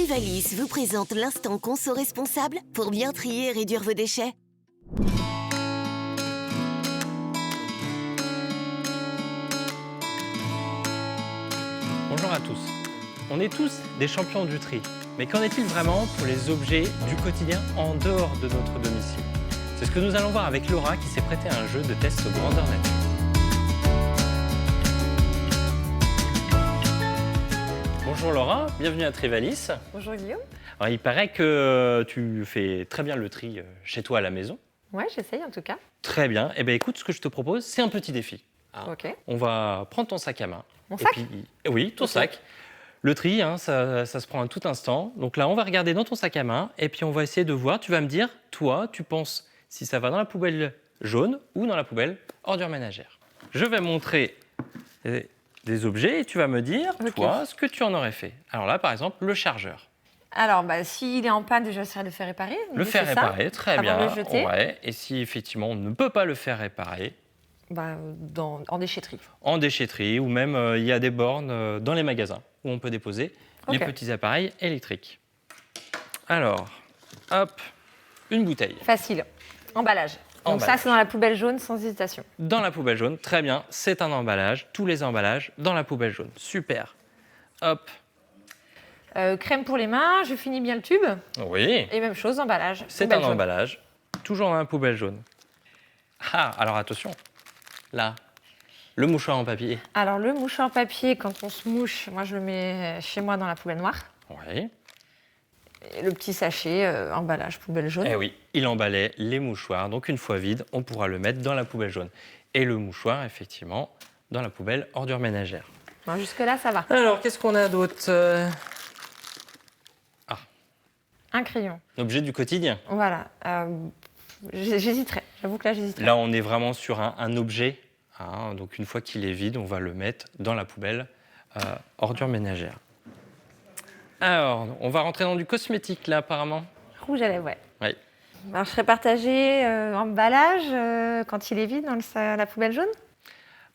Trivalis vous présente l'instant conso responsable pour bien trier et réduire vos déchets. Bonjour à tous. On est tous des champions du tri. Mais qu'en est-il vraiment pour les objets du quotidien en dehors de notre domicile? C'est ce que nous allons voir avec Laura qui s'est prêtée à un jeu de test grandeur nature. Bonjour Laura, bienvenue à Trivalis. Bonjour Guillaume. Alors, il paraît que tu fais très bien le tri chez toi à la maison. Ouais, j'essaye en tout cas. Très bien. Eh bien écoute, ce que je te propose, c'est un petit défi. Ok. On va prendre ton sac à main. Mon sac? Oui, ton sac. Le tri, ça se prend un tout instant. Donc là, on va regarder dans ton sac à main et puis on va essayer de voir. Tu vas me dire, toi, tu penses si ça va dans la poubelle jaune ou dans la poubelle ordures ménagères. Je vais montrer des objets et tu vas me dire, toi, ce que tu en aurais fait. Alors là, par exemple, le chargeur. Alors, s'il est en panne, déjà, j'essaierai de le faire réparer. Le faire réparer, très bien. Avant de le jeter. Ouais. Et si effectivement on ne peut pas le faire réparer, en déchetterie. en déchetterie ou même il y a des bornes dans les magasins où on peut déposer les petits appareils électriques. Alors, hop, une bouteille. Facile. Emballage. Donc Emballage. ça, c'est dans la poubelle jaune, sans hésitation. Dans la poubelle jaune, très bien, c'est un emballage, tous les emballages dans la poubelle jaune, super. Hop, Crème pour les mains, je finis bien le tube. oui, Et même chose, emballage. c'est poubelle un jaune. emballage, toujours dans la poubelle jaune. Ah, alors attention, là, le mouchoir en papier. Alors, le mouchoir en papier, quand on se mouche, moi, je le mets chez moi dans la poubelle noire. Oui. Et le petit sachet, emballage, poubelle jaune. Eh oui, il emballait les mouchoirs, donc une fois vide, on pourra le mettre dans la poubelle jaune. Et le mouchoir, effectivement, dans la poubelle ordures ménagères. Non, jusque-là, ça va. Alors, qu'est-ce qu'on a d'autre? Un crayon. Objet du quotidien. Voilà. J'hésiterais. J'avoue que là, j'hésiterais. Là, on est vraiment sur un objet. Donc, une fois qu'il est vide, on va le mettre dans la poubelle ordures ménagères. Alors, on va rentrer dans du cosmétique, là, apparemment. Rouge à lèvres, ouais. Oui. Alors, je serais partagée emballage quand il est vide dans la poubelle jaune.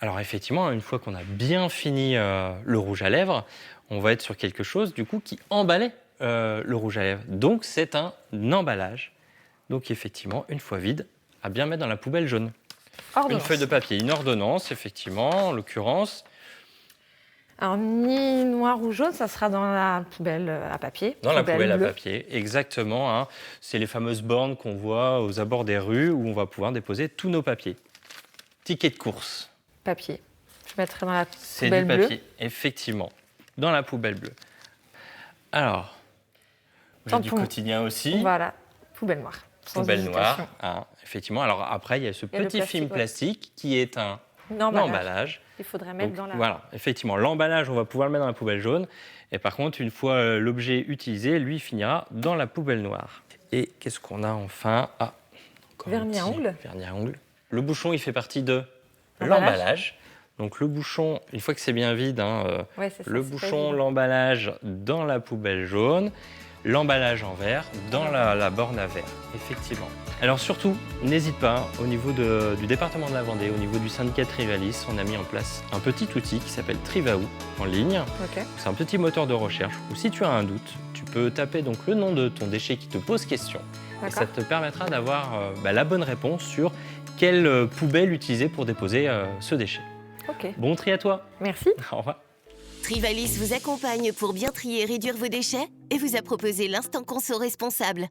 Alors, effectivement, une fois qu'on a bien fini le rouge à lèvres, on va être sur quelque chose, du coup, qui emballait le rouge à lèvres. Donc, c'est un emballage. Donc, effectivement, une fois vide, à bien mettre dans la poubelle jaune. Ordonnance. Une feuille de papier, une ordonnance, effectivement, en l'occurrence. Alors, ni noir ou jaune, ça sera dans la poubelle à papier. Dans la poubelle à bleue. papier, exactement. C'est les fameuses bornes qu'on voit aux abords des rues où on va pouvoir déposer tous nos papiers. Ticket de course, Papier. Je mettrai dans la c'est poubelle du bleue. papier, effectivement, dans la poubelle bleue. Alors, j'ai du Tampon. quotidien aussi. Voilà, poubelle noire. Sans Poubelle hésitation. noire, effectivement. Alors après, il y a ce Il y a le petit plastique, film plastique qui est un Emballage. emballage. Il faudrait mettre Donc, dans la... Voilà, effectivement, l'emballage, on va pouvoir le mettre dans la poubelle jaune. Et par contre, une fois l'objet utilisé, lui, il finira dans la poubelle noire. Et qu'est-ce qu'on a enfin? Encore un Vernis à petit ongles. vernis à ongles. Le bouchon, il fait partie de Emballage. l'emballage. Donc le bouchon, une fois que c'est bien vide, Ouais, c'est ça, le c'est bouchon, pas évident. l'emballage dans la poubelle jaune, l'emballage en verre dans la borne à verre, effectivement. Alors surtout, n'hésite pas, au niveau du département de la Vendée, au niveau du syndicat Trivalis, on a mis en place un petit outil qui s'appelle Trivaou en ligne. Ok. C'est un petit moteur de recherche où si tu as un doute, tu peux taper donc le nom de ton déchet qui te pose question. Et ça D'accord. te permettra d'avoir la bonne réponse sur quelle poubelle utiliser pour déposer ce déchet. Ok. Bon tri à toi. Merci. Au revoir. Trivalis vous accompagne pour bien trier et réduire vos déchets et vous a proposé l'instant conso responsable.